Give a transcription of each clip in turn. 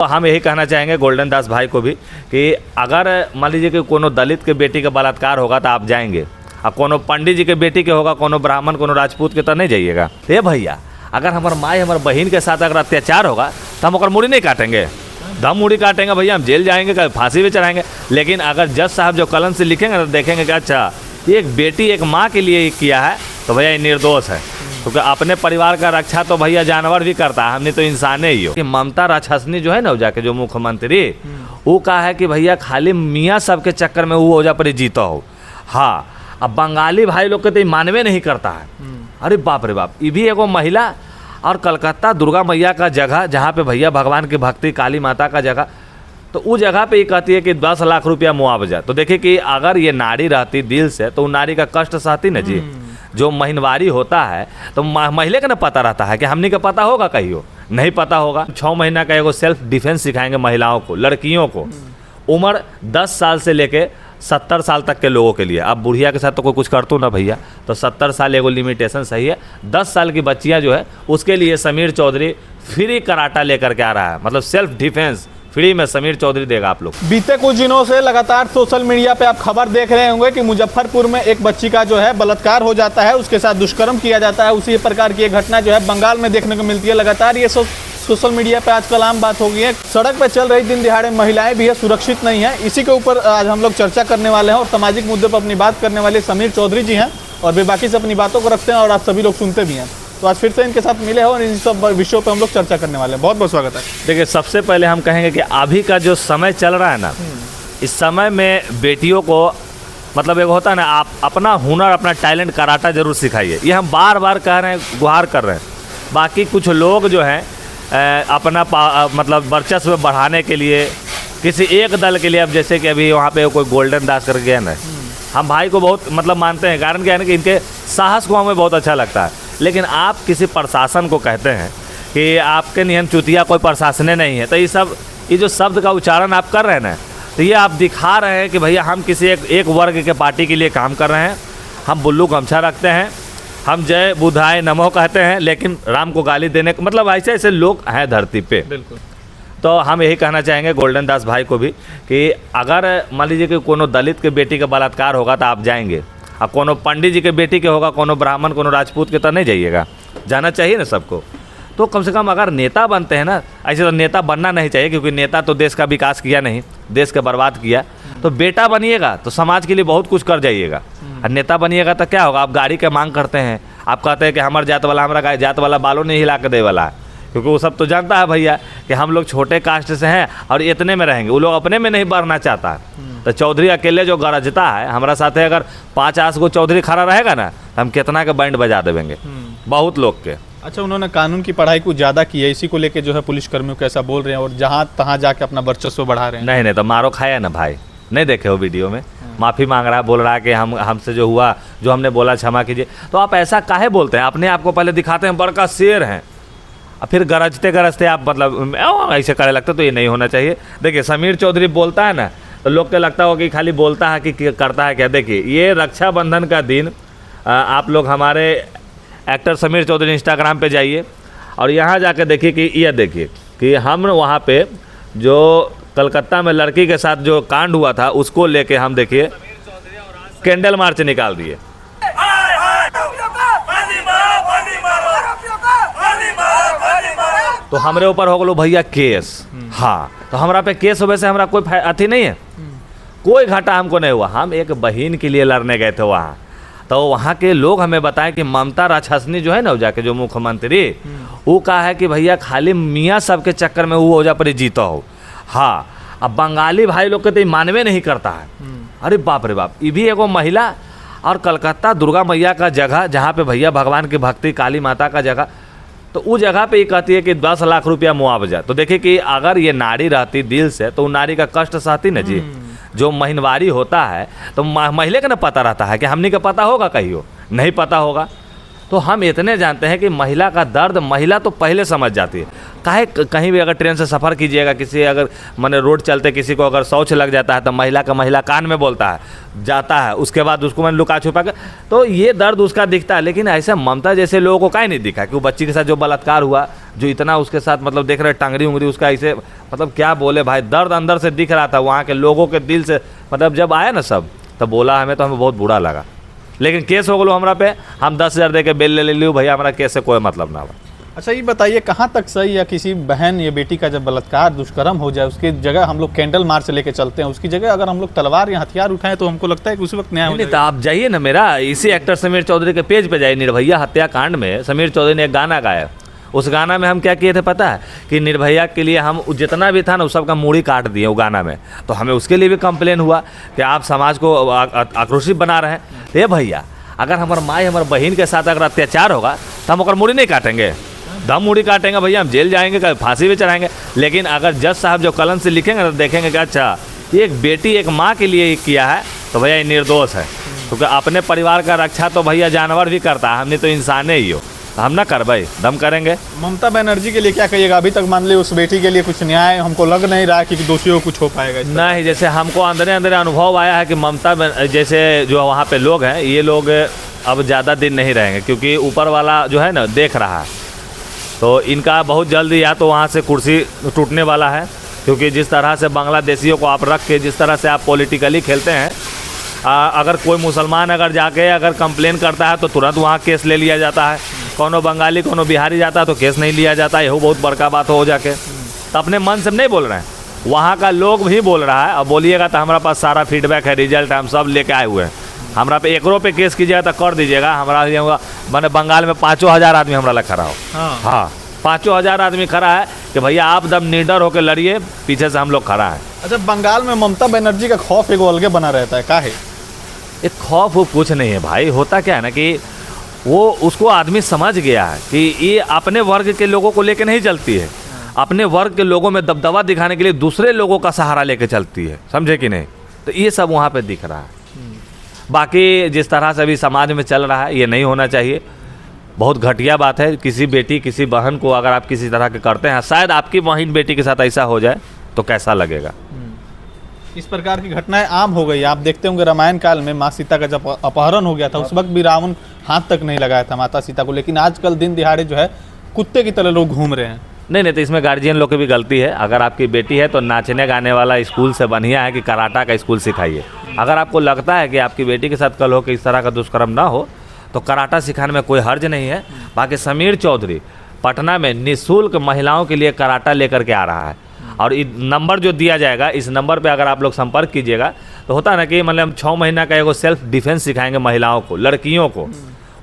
तो हम यही कहना चाहेंगे गोल्डन दास भाई को भी कि अगर मान लीजिए कि कोनो दलित के बेटी का बलात्कार होगा तो आप जाएंगे, और कोनो पंडित जी के बेटी के होगा, कोनो ब्राह्मण कोनो राजपूत के तो नहीं जाइएगा। ए भैया, अगर हमारे माई हमारे बहन के साथ अगर अत्याचार होगा तो हम मुड़ी नहीं काटेंगे, दम मुड़ी काटेंगे भैया, हम जेल जाएंगे, कभी फांसी भी चढ़ाएंगे। लेकिन अगर जज साहब जो कलम से लिखेंगे तो देखेंगे कि अच्छा ये एक बेटी एक माँ के लिए किया है तो भैया ये निर्दोष है, क्योंकि अपने परिवार का रक्षा तो भैया जानवर भी करता है, हमने तो इंसान ही हो। कि ममता राजहंसनी जो है ना जाके जो मुख्यमंत्री, वो कहा है कि भैया खाली मियाँ सब के चक्कर में वो ओजा पर जीता हो। हाँ, अब बंगाली भाई लोग के तो मानवे नहीं करता है। अरे बाप रे बाप, ये भी एगो महिला और कलकत्ता दुर्गा मैया का जगह जहाँ पे भैया भगवान की भक्ति, काली माता का जगह, तो उस जगह पे ये कहती है कि 10 लाख रुपया मुआवजा। तो देखिए कि अगर ये नारी रहती दिल से तो उन नारी का कष्ट सहती ना जी। जो महीनवारी होता है तो महिला का ना पता रहता है कि हमने का पता होगा, कहियो नहीं पता होगा। 6 महीना का एगो सेल्फ डिफेंस सिखाएंगे महिलाओं को, लड़कियों को, उम्र 10 साल से लेके 70 साल तक के लोगों के लिए। अब बुढ़िया के साथ तो कोई कुछ करतो ना भैया, तो 70 साल एगो लिमिटेशन सही है। 10 साल की बच्चियां जो है उसके लिए समीर चौधरी फ्री कराटा लेकर के आ रहा है, मतलब सेल्फ डिफेंस फ्री में समीर चौधरी देगा आप लोग। बीते कुछ दिनों से लगातार सोशल मीडिया पे आप खबर देख रहे होंगे कि मुजफ्फरपुर में एक बच्ची का जो है बलात्कार हो जाता है, उसके साथ दुष्कर्म किया जाता है। उसी प्रकार की एक घटना जो है बंगाल में देखने को मिलती है। लगातार ये सोशल मीडिया पे आजकल आम बात हो गई है। सड़क पे चल रही दिन दिहाड़े महिलाएं भी है सुरक्षित नहीं है। इसी के ऊपर आज हम लोग चर्चा करने वाले हैं और सामाजिक मुद्दे पर अपनी बात करने वाले समीर चौधरी जी हैं और बेबाकी से अपनी बातों को रखते हैं और आप सभी लोग सुनते भी हैं। तो आज फिर से इनके साथ मिले हो और इन सब विषयों पर हम लोग चर्चा करने वाले हैं। बहुत बहुत स्वागत है। देखिए, सबसे पहले हम कहेंगे कि अभी का जो समय चल रहा है ना, इस समय में बेटियों को मतलब एक होता है ना, आप अपना हुनर अपना टैलेंट कराटा जरूर सिखाइए। ये हम बार बार कह रहे हैं, गुहार कर रहे हैं। बाकी कुछ लोग जो हैं अपना मतलब वर्चस्व बढ़ाने के लिए किसी एक दल के लिए, अब जैसे कि अभी वहाँ पे कोई गोल्डन दास कर गया ना, हम भाई को बहुत मतलब मानते हैं। कारण क्या है ना कि इनके साहस को हमें बहुत अच्छा लगता है। लेकिन आप किसी प्रशासन को कहते हैं कि आपके नियम चुतिया कोई प्रशासन नहीं है, तो ये जो शब्द का उच्चारण आप कर रहे हैं ना, तो ये आप दिखा रहे हैं कि भैया हम किसी एक वर्ग के पार्टी के लिए काम कर रहे हैं। हम बुल्लू गमछा रखते हैं, हम जय बुधाय नमो कहते हैं, लेकिन राम को गाली देने का मतलब ऐसे ऐसे लोग हैं धरती पे। बिल्कुल। तो हम यही कहना चाहेंगे गोल्डन दास भाई को भी कि अगर मान लीजिए कि कोनो दलित के बेटी का बलात्कार होगा तो आप जाएंगे, और कोनो पंडित जी के बेटी के होगा, कोनो ब्राह्मण कोनो राजपूत के तो नहीं जाइएगा। जाना चाहिए ना सबको। तो कम से कम अगर नेता बनते हैं ना, ऐसे तो नेता बनना नहीं चाहिए, क्योंकि नेता तो देश का विकास किया नहीं, देश का बर्बाद किया। तो बेटा बनिएगा तो समाज के लिए बहुत कुछ कर जाइएगा। और नेता बनिएगा तो क्या होगा, आप गाड़ी के मांग करते हैं, आप कहते हैं कि हमारे जात वाला हमारा जात वाला बालों नहीं हिला के दे वाला है, क्योंकि वो सब तो जानता है भैया कि हम लोग छोटे कास्ट से हैं और इतने में रहेंगे। वो लोग अपने में नहीं बढ़ना चाहता है। तो चौधरी अकेले जो गरजता है हमारा साथ है, अगर 5 गो चौधरी खड़ा रहेगा ना तो हम कितना का बैंड बजा देंगे बहुत लोग के। अच्छा, उन्होंने कानून की पढ़ाई कुछ ज़्यादा की है, इसी को लेके जो है पुलिस कर्मियों को ऐसा बोल रहे हैं और जहाँ तहाँ जाके अपना वर्चस्व बढ़ा रहे हैं। नहीं तो मारो खाया ना भाई, नहीं देखे हो वीडियो में, माफ़ी मांग रहा है, बोल रहा है कि हमसे जो हुआ जो हमने बोला क्षमा कीजिए। तो आप ऐसा काहे बोलते हैं? अपने आप को पहले दिखाते हैं बड़का शेर हैं, और फिर गरजते गरजते आप मतलब ऐसे करे लगता, तो ये नहीं होना चाहिए। देखिए, समीर चौधरी बोलता है ना तो लोग को लगता हो कि खाली बोलता है कि करता है क्या। देखिए, ये रक्षाबंधन का दिन आप लोग हमारे एक्टर समीर चौधरी इंस्टाग्राम पे जाइए और यहाँ जाकर देखिए कि ये देखिए कि हम वहाँ पे जो कलकत्ता में लड़की के साथ जो कांड हुआ था उसको लेके हम देखिए कैंडल मार्च निकाल दिए। तो हमारे ऊपर हो गलो भैया केस। हाँ, तो हमारा पे केस होने से हमारा कोई अथी नहीं है, कोई घाटा हमको नहीं हुआ। हम एक बहन के लिए लड़ने गए थे वहाँ, तो वहाँ के लोग हमें बताएं कि ममता राजहंसनी जो है ना जाके जो मुख्यमंत्री, वो कहा है कि भैया खाली मियाँ सब के चक्कर में वो ओजा पर जीता हो। हाँ, अब बंगाली भाई लोग के तो मानवे नहीं करता है। अरे बाप रे बाप, ये भी एगो महिला और कलकत्ता दुर्गा मैया का जगह जहाँ पे भैया भगवान की भक्ति, काली माता का जगह, तो उस जगह पे ये कहती है कि 10 लाख रुपया मुआवजा। तो देखिए कि अगर ये नारी रहती दिल से तो उन नारी का कष्ट सहती ना जी। जो महीनवारी होता है तो महिला का ना पता रहता है कि हमने का पता होगा, कहियो नहीं पता होगा। तो हम इतने जानते हैं कि महिला का दर्द महिला तो पहले समझ जाती है। काहे कहीं भी अगर ट्रेन से सफ़र कीजिएगा, किसी अगर माने रोड चलते किसी को अगर शौच लग जाता है तो महिला कान में बोलता है, जाता है, उसके बाद उसको मैंने लुका छुपा कर, तो ये दर्द उसका दिखता है। लेकिन ऐसे ममता जैसे लोगों को काहे नहीं दिखा कि वो बच्ची के साथ जो बलात्कार हुआ, जो इतना उसके साथ मतलब देख रहे टंगरी उंगरी उसका ऐसे, मतलब क्या बोले भाई, दर्द अंदर से दिख रहा था वहाँ के लोगों के दिल से। मतलब जब आया ना सब तब बोला हमें, तो हमें बहुत बुरा लगा। लेकिन केस हो गलो हमरा पे, हम 10,000 दे के बेल ले लियो भैया, हमारा केस से कोई मतलब ना हो। अच्छा ये बताइए कहाँ तक सही है, किसी बहन या बेटी का जब बलात्कार दुष्कर्म हो जाए उसकी जगह हम लोग कैंडल मार्च लेके चलते हैं, उसकी जगह अगर हम लोग तलवार या हथियार उठाएं तो हमको लगता है कि उसी वक्त न्याय हो नहीं तो जाएगा। आप जाइए ना, मेरा इसी एक्टर समीर चौधरी के पेज पे जाइए, निर्भया हत्याकांड में समीर चौधरी ने एक गाना गाया। उस गाना में हम क्या किए थे पता है, कि निर्भया के लिए हम जितना भी था ना उस सबका मूड़ी काट दिए वो गाना में। तो हमें उसके लिए भी कंप्लेन हुआ कि आप समाज को आक्रोशित बना रहे हैं। ये भैया अगर हमारे माँ हमारे बहन के साथ अगर अत्याचार होगा तो हम मूड़ी नहीं काटेंगे, दम मूड़ी काटेंगे भैया, हम जेल जाएंगे, कभी फांसी भी चढ़ाएंगे। लेकिन अगर जज साहब जो कलम से लिखेंगे तो देखेंगे कि अच्छा ये एक बेटी एक माँ के लिए किया है तो भैया ये निर्दोष है, क्योंकि अपने परिवार का रक्षा तो भैया जानवर भी करता है, हमने तो इंसान ही हो, हम ना कर भाई दम करेंगे। ममता बनर्जी के लिए क्या कहिएगा? अभी तक मान ली उस बेटी के लिए कुछ न्याय हमको लग नहीं रहा कि दोषियों को कुछ हो पाएगा। नहीं, जैसे हमको अंदर अनुभव आया है कि ममता जैसे जो वहाँ पे लोग हैं, ये लोग अब ज़्यादा दिन नहीं रहेंगे, क्योंकि ऊपर वाला जो है ना देख रहा है, तो इनका बहुत जल्दी या तो वहाँ से कुर्सी टूटने वाला है। क्योंकि जिस तरह से बांग्लादेशियों को आप रख के जिस तरह से आप पॉलिटिकली खेलते हैं, अगर कोई मुसलमान अगर जाके अगर कंप्लेन करता है तो तुरंत वहाँ केस ले लिया जाता है, कोनो बंगाली कोनो बिहारी जाता है तो केस नहीं लिया जाता। यही बहुत बड़का बात हो जाके, तो अपने मन से नहीं बोल रहे हैं, वहाँ का लोग भी बोल रहा है। अब बोलिएगा तो हमारा पास सारा फीडबैक है, रिजल्ट हम सब लेके आए हुए हैं। हमारा पे एकरों पे केस कीजिएगा तो कर दीजिएगा, हमारा मैंने बंगाल में 5,000 आदमी हमारा लग खड़ा हो। हाँ 5,000 आदमी खड़ा है कि भैया आप दम निडर होकर लड़िए, पीछे से हम लोग खड़ा है। अच्छा बंगाल में ममता बनर्जी का खौफ एक अलगे बना रहता है, काहे? एक खौफ वो कुछ नहीं है भाई, होता क्या है ना कि वो उसको आदमी समझ गया है कि ये अपने वर्ग के लोगों को लेकर नहीं चलती है, अपने वर्ग के लोगों में दबदबा दिखाने के लिए दूसरे लोगों का सहारा लेकर चलती है, समझे कि नहीं? तो ये सब वहाँ पे दिख रहा है। बाकी जिस तरह से अभी समाज में चल रहा है ये नहीं होना चाहिए, बहुत घटिया बात है। किसी बेटी किसी बहन को अगर आप किसी तरह के करते हैं, शायद आपकी बहन बेटी के साथ ऐसा हो जाए तो कैसा लगेगा। इस प्रकार की घटनाएं आम हो गई। आप देखते होंगे रामायण काल में माँ सीता का जब अपहरण हो गया था उस वक्त भी रावण हाथ तक नहीं लगाया था माता सीता को, लेकिन आजकल दिन दिहाड़े जो है कुत्ते की तरह लोग घूम रहे हैं। नहीं, तो इसमें गार्जियन लोग की भी गलती है। अगर आपकी बेटी है तो नाचने गाने वाला स्कूल से बढ़िया है कि कराटा का स्कूल सिखाइए। अगर आपको लगता है कि आपकी बेटी के साथ कल हो कि इस तरह का दुष्कर्म ना हो तो कराटा सिखाने में कोई हर्ज नहीं है। बाकी समीर चौधरी पटना में निःशुल्क महिलाओं के लिए कराटा लेकर के आ रहा है, और नंबर जो दिया जाएगा इस नंबर पे अगर आप लोग संपर्क कीजिएगा तो होता है ना कि मतलब 6 महीना का एगो सेल्फ डिफेंस सिखाएंगे महिलाओं को, लड़कियों को,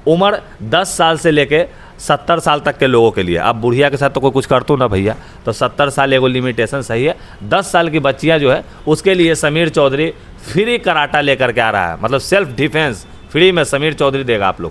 उम्र 10 साल से लेके 70 साल तक के लोगों के लिए। अब बुढ़िया के साथ तो कोई कुछ करतो ना भैया, तो 70 साल एगो लिमिटेशन सही है। 10 साल की बच्चियां जो है उसके लिए समीर चौधरी फ्री कराटा लेकर के आ रहा है, मतलब सेल्फ डिफेंस फ्री में समीर चौधरी देगा आप लोग।